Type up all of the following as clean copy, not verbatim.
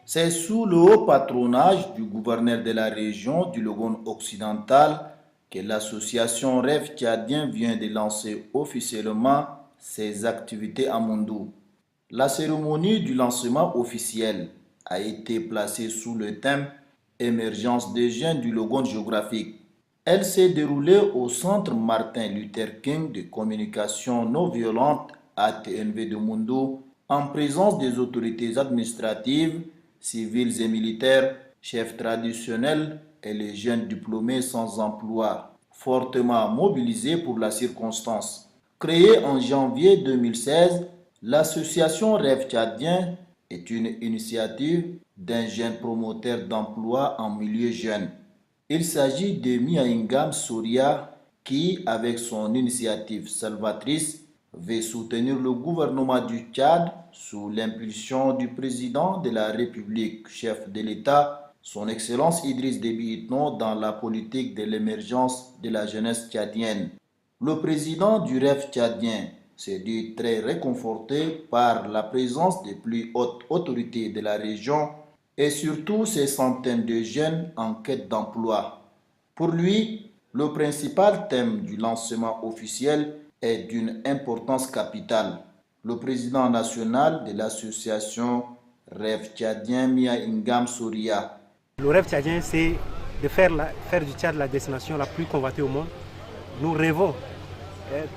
C'est sous le haut patronage du gouverneur de la région du Logone occidental que l'association Rêve Tchadien vient de lancer officiellement ses activités à Mondou. La cérémonie du lancement officiel a été placée sous le thème Émergence des jeunes du Logone géographique. Elle s'est déroulée au Centre Martin Luther King de communication non violente ATNV de Mundo en présence des autorités administratives, civiles et militaires, chefs traditionnels et les jeunes diplômés sans emploi, fortement mobilisés pour la circonstance. Créée en janvier 2016, l'association Rêve Tchadien est une initiative d'un jeune promoteur d'emploi en milieu jeune. Il s'agit de Miaingam Souria qui, avec son initiative salvatrice, veut soutenir le gouvernement du Tchad sous l'impulsion du président de la République, chef de l'État, son Excellence Idriss Déby Itno, dans la politique de l'émergence de la jeunesse tchadienne. Le président du Rêve tchadien s'est dit très réconforté par la présence des plus hautes autorités de la région et surtout ces centaines de jeunes en quête d'emploi. Pour lui, le principal thème du lancement officiel est d'une importance capitale. Le président national de l'association Rêve Tchadien, Mia Ingam Souria. Le rêve tchadien, c'est de faire du Tchad la destination la plus convoitée au monde. Nous rêvons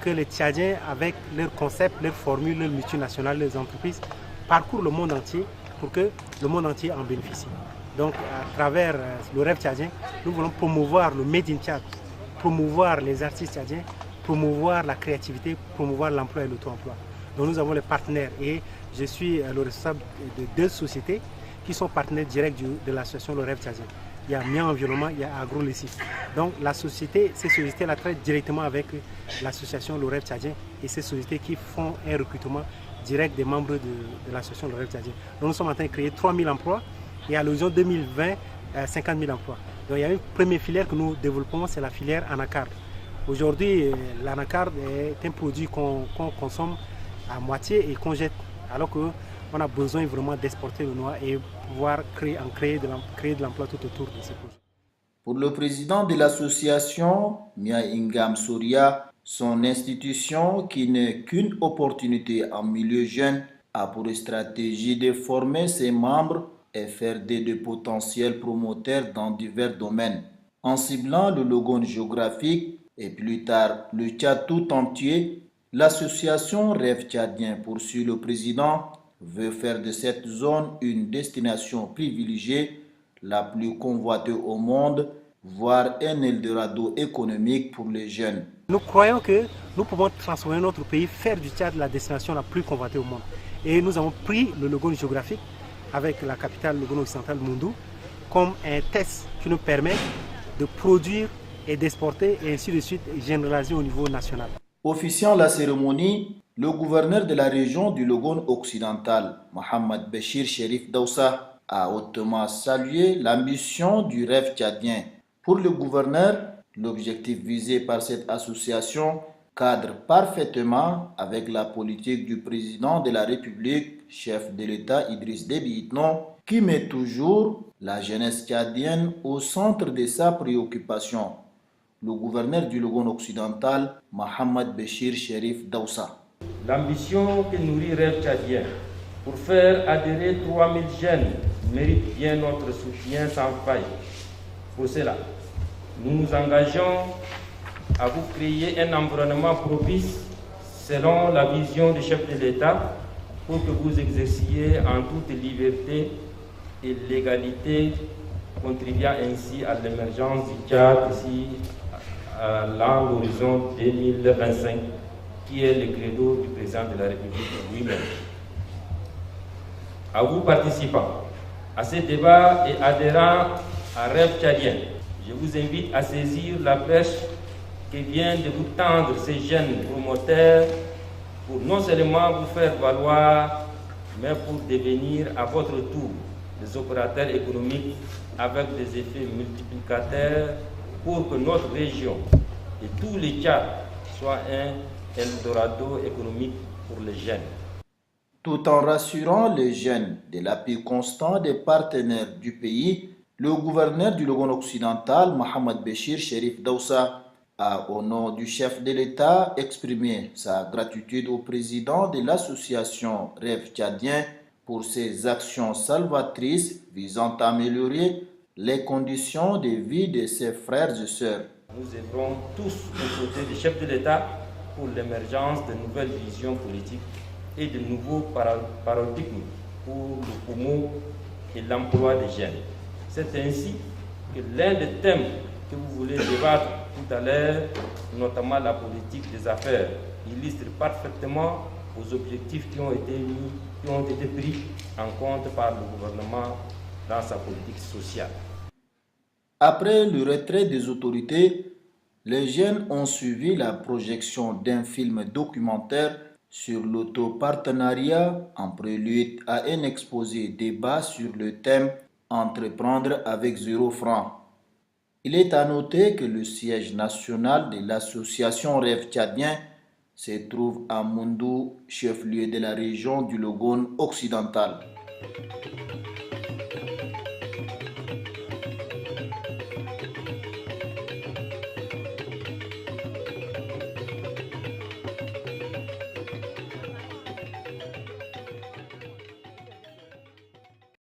que les Tchadiens, avec leurs concepts, leurs formules, leurs multinationales, leurs entreprises, parcourent le monde entier pour que le monde entier en bénéficie. Donc, à travers le rêve tchadien, nous voulons promouvoir le Made in Tchad, promouvoir les artistes tchadiens, promouvoir la créativité, promouvoir l'emploi et l'auto-emploi. Donc, nous avons les partenaires et je suis le responsable de deux sociétés qui sont partenaires directs de l'association Le Rêve Tchadien. Il y a Mien Environnement, il y a AgroLessif. Donc ces sociétés-là traitent directement avec l'association Le Rêve Tchadien et ces sociétés qui font un recrutement direct des membres de l'association Le Rêve Tchadien. Donc nous sommes en train de créer 3 000 emplois et à l'horizon 2020, 50 000 emplois. Donc il y a une première filière que nous développons, c'est la filière anacarde. Aujourd'hui, l'anacarde est un produit qu'on consomme à moitié et qu'on jette, alors qu'on a besoin vraiment d'exporter le noix et pouvoir créer de l'emploi tout autour de ces projets. Pour le président de l'association, Mia Ingam Souria, son institution, qui n'est qu'une opportunité en milieu jeune, a pour stratégie de former ses membres et faire de potentiels promoteurs dans divers domaines. En ciblant le Logone géographique et plus tard le Tchad tout entier, l'association Rêve Tchadien, poursuit le président, veut faire de cette zone une destination privilégiée, la plus convoitée au monde, voire un Eldorado économique pour les jeunes. Nous croyons que nous pouvons transformer notre pays, faire du Tchad la destination la plus convoitée au monde. Et nous avons pris le Logone géographique avec la capitale Logone occidentale Mondou comme un test qui nous permet de produire et d'exporter et ainsi de suite généraliser au niveau national. Officiant la cérémonie, le gouverneur de la région du Logone occidental, Mohamed Béchir Chérif Daoussa, a hautement salué l'ambition du Rêve tchadien. Pour le gouverneur, l'objectif visé par cette association cadre parfaitement avec la politique du président de la République, chef de l'État Idriss Déby Itno, qui met toujours la jeunesse tchadienne au centre de sa préoccupation. Le gouverneur du Logone occidental, Mohamed Béchir Chérif Daoussa. L'ambition que nourrit Rêve Tchadien pour faire adhérer 3000 jeunes mérite bien notre soutien sans faille. Pour cela, nous nous engageons à vous créer un environnement propice selon la vision du chef de l'État pour que vous exerciez en toute liberté et légalité, contribuant ainsi à l'émergence du Tchad ici à l'horizon 2025, qui est le credo du président de la République lui-même. À vous participants à ce débat et adhérents à Rêve Tchadien, je vous invite à saisir la perche que vient de vous tendre ces jeunes promoteurs pour non seulement vous faire valoir, mais pour devenir à votre tour des opérateurs économiques avec des effets multiplicateurs pour que notre région et tous les Tchad soient un Eldorado économique pour les jeunes. Tout en rassurant les jeunes de l'appui constant des partenaires du pays, le gouverneur du Logone occidental, Mohamed Béchir Chérif Daoussa, a, au nom du chef de l'État, exprimé sa gratitude au président de l'association Rêve Tchadien pour ses actions salvatrices visant à améliorer les conditions de vie de ses frères et sœurs. Nous œuvrons tous aux côtés du chef de l'État pour l'émergence de nouvelles visions politiques et de nouveaux paradigmes pour le promo et l'emploi des jeunes. C'est ainsi que l'un des thèmes que vous voulez débattre tout à l'heure, notamment la politique des affaires, illustre parfaitement aux objectifs qui ont été pris en compte par le gouvernement dans sa politique sociale. Après le retrait des autorités, les jeunes ont suivi la projection d'un film documentaire sur l'autopartenariat en prélude à un exposé débat sur le thème « Entreprendre avec 0 francs ». Il est à noter que le siège national de l'association Rêve Tchadien se trouve à Moundou, chef-lieu de la région du Logone occidental.